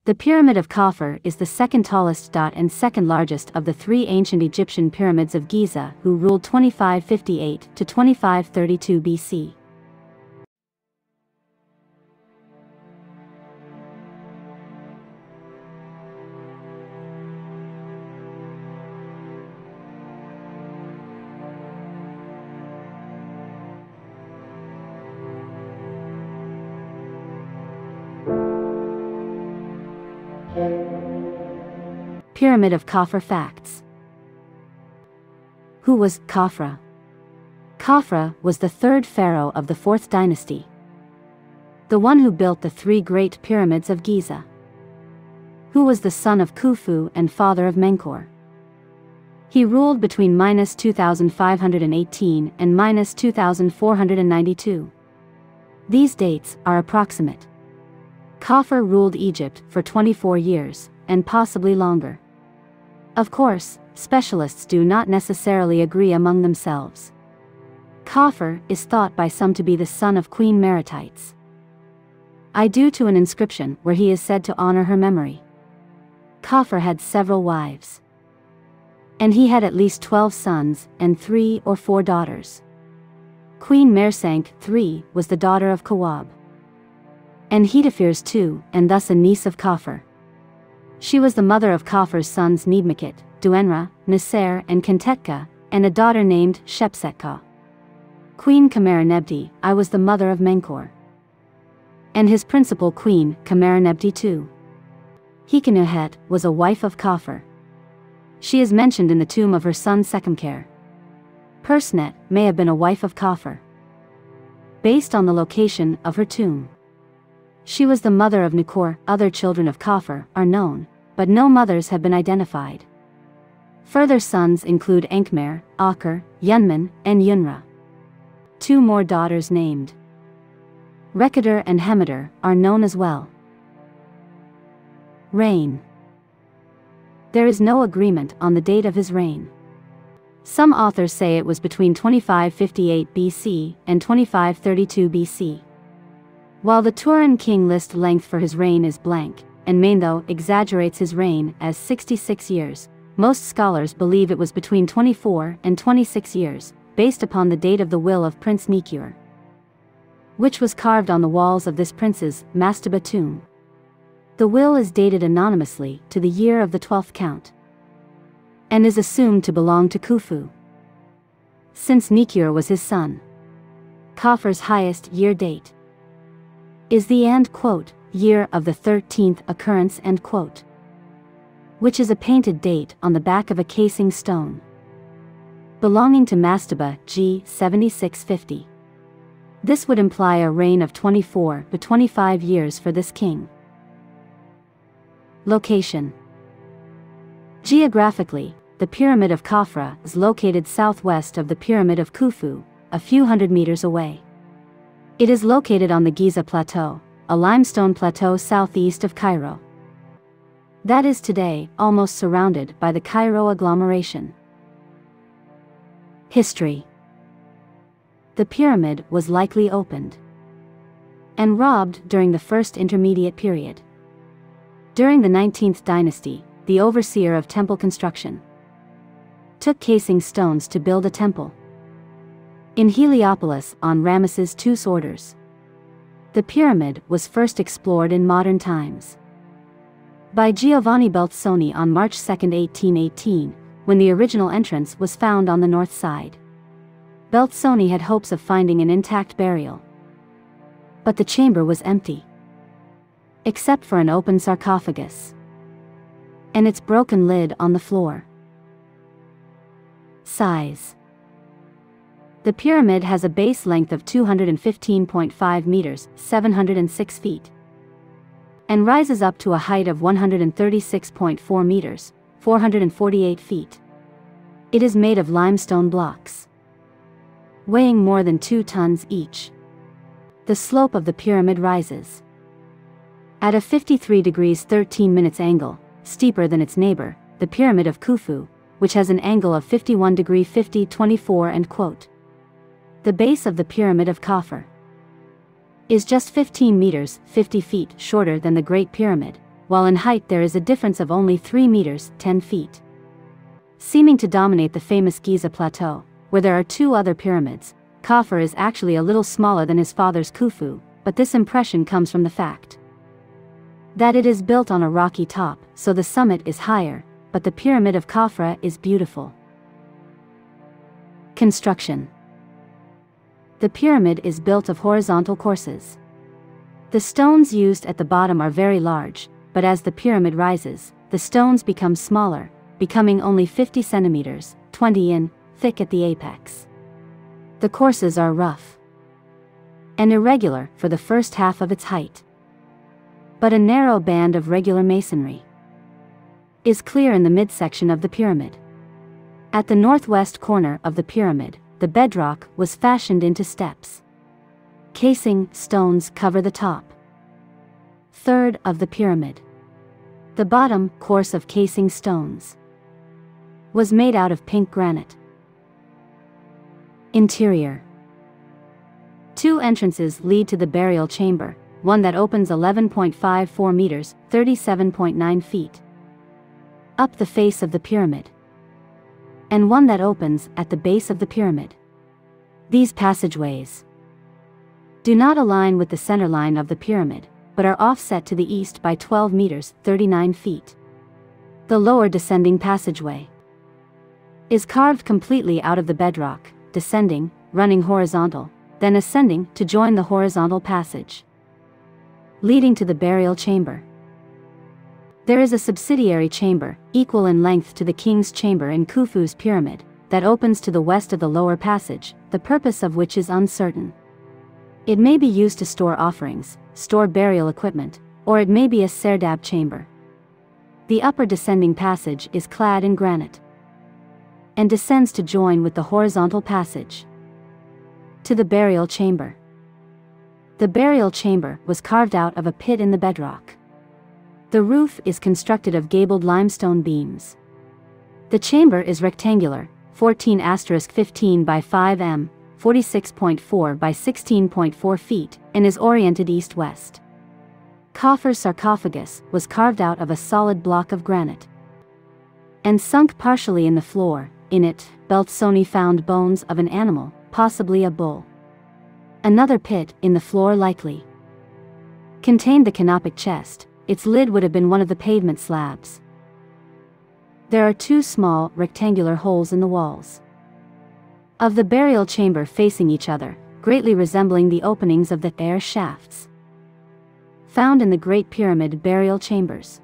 The Pyramid of Khafre is the second tallest and second largest of the three ancient Egyptian pyramids of Giza, who ruled 2558 to 2532 BC. Pyramid of Khafre facts. Who was Kaphra? Khafre was the third pharaoh of the 4th dynasty, the one who built the three great pyramids of Giza. Who was the son of Khufu and father of Menkaure. He ruled between -2518 and -2492. These dates are approximate. Khafre ruled Egypt for 24 years, and possibly longer. Of course, specialists do not necessarily agree among themselves. Khafre is thought by some to be the son of Queen Meritites, due to an inscription where he is said to honor her memory. Khafre had several wives, and he had at least 12 sons and 3 or 4 daughters. Queen Mersank III was the daughter of Khufu, and Hetepheres II, and thus a niece of Khafre. She was the mother of Khafre's sons Nidmakit, Duenra, Nasser and Kentetka, and a daughter named Shepsetka. Queen Khmerenebti I was the mother of Menkaure, and his principal queen, Khmerenebti II. Hekenuhet was a wife of Khafre. She is mentioned in the tomb of her son Sekhemkare. Persnet may have been a wife of Khafre, based on the location of her tomb. She was the mother of Nekor. Other children of Khafre are known, but no mothers have been identified. Further sons include Enkmer, Aker, Yunman, and Yunra. 2 more daughters named Rekeder and Hemeder are known as well. Reign. There is no agreement on the date of his reign. Some authors say it was between 2558 BC and 2532 BC. While the Turan king list length for his reign is blank, and Maindo exaggerates his reign as 66 years, most scholars believe it was between 24 and 26 years, based upon the date of the will of Prince Nekure, which was carved on the walls of this prince's mastaba tomb. The will is dated anonymously to the year of the 12th count, and is assumed to belong to Khufu, since Nekure was his son. Khafre's highest year date is the year of the 13th occurrence, which is a painted date on the back of a casing stone belonging to Mastaba G 7650. This would imply a reign of 24 to 25 years for this king. Location. Geographically, the Pyramid of Khafre is located southwest of the Pyramid of Khufu, a few hundred meters away. It is located on the Giza Plateau, a limestone plateau southeast of Cairo, that is today almost surrounded by the Cairo agglomeration. History. The pyramid was likely opened and robbed during the first intermediate period. During the 19th dynasty, the overseer of temple construction took casing stones to build a temple in Heliopolis on Ramesses II's orders. The pyramid was first explored in modern times by Giovanni Belzoni on March 2, 1818, when the original entrance was found on the north side. Belzoni had hopes of finding an intact burial, but the chamber was empty, except for an open sarcophagus and its broken lid on the floor. Size. The pyramid has a base length of 215.5 meters, 706 feet, and rises up to a height of 136.4 meters, 448 feet. It is made of limestone blocks, weighing more than 2 tons each. The slope of the pyramid rises at a 53 degrees 13 minutes angle, steeper than its neighbor, the Pyramid of Khufu, which has an angle of 51 degree 50 24. The base of the Pyramid of Khafre is just 15 meters, 50 feet shorter than the Great Pyramid, while in height there is a difference of only 3 meters, 10 feet. Seeming to dominate the famous Giza plateau, where there are 2 other pyramids, Khafre is actually a little smaller than his father's Khufu, but this impression comes from the fact that it is built on a rocky top, so the summit is higher, but the pyramid of Khafre is beautiful. Construction. The pyramid is built of horizontal courses. The stones used at the bottom are very large, but as the pyramid rises, the stones become smaller, becoming only 50 centimeters, 20 in, thick at the apex. The courses are rough and irregular for the first half of its height, but a narrow band of regular masonry is clear in the midsection of the pyramid. At the northwest corner of the pyramid, the bedrock was fashioned into steps. Casing stones cover the top third of the pyramid. The bottom course of casing stones was made out of pink granite. Interior. 2 entrances lead to the burial chamber, one that opens 11.54 meters, 37.9 feet, up the face of the pyramid, and one that opens at the base of the pyramid. These passageways do not align with the center line of the pyramid, but are offset to the east by 12 meters, 39 feet. The lower descending passageway is carved completely out of the bedrock, descending, running horizontal, then ascending to join the horizontal passage leading to the burial chamber. There is a subsidiary chamber, equal in length to the king's chamber in Khufu's pyramid, that opens to the west of the lower passage, the purpose of which is uncertain. It may be used to store offerings, store burial equipment, or it may be a serdab chamber. The upper descending passage is clad in granite and descends to join with the horizontal passage to the burial chamber. The burial chamber was carved out of a pit in the bedrock. The roof is constructed of gabled limestone beams. The chamber is rectangular, 14*15 by 5 m, 46.4 by 16.4 feet, and is oriented east-west. Khafre's sarcophagus was carved out of a solid block of granite and sunk partially in the floor. In it, Beltsoni found bones of an animal, possibly a bull. Another pit, in the floor likely, contained the canopic chest. Its lid would have been one of the pavement slabs. There are 2 small, rectangular holes in the walls of the burial chamber facing each other, greatly resembling the openings of the air shafts found in the Great Pyramid burial chambers.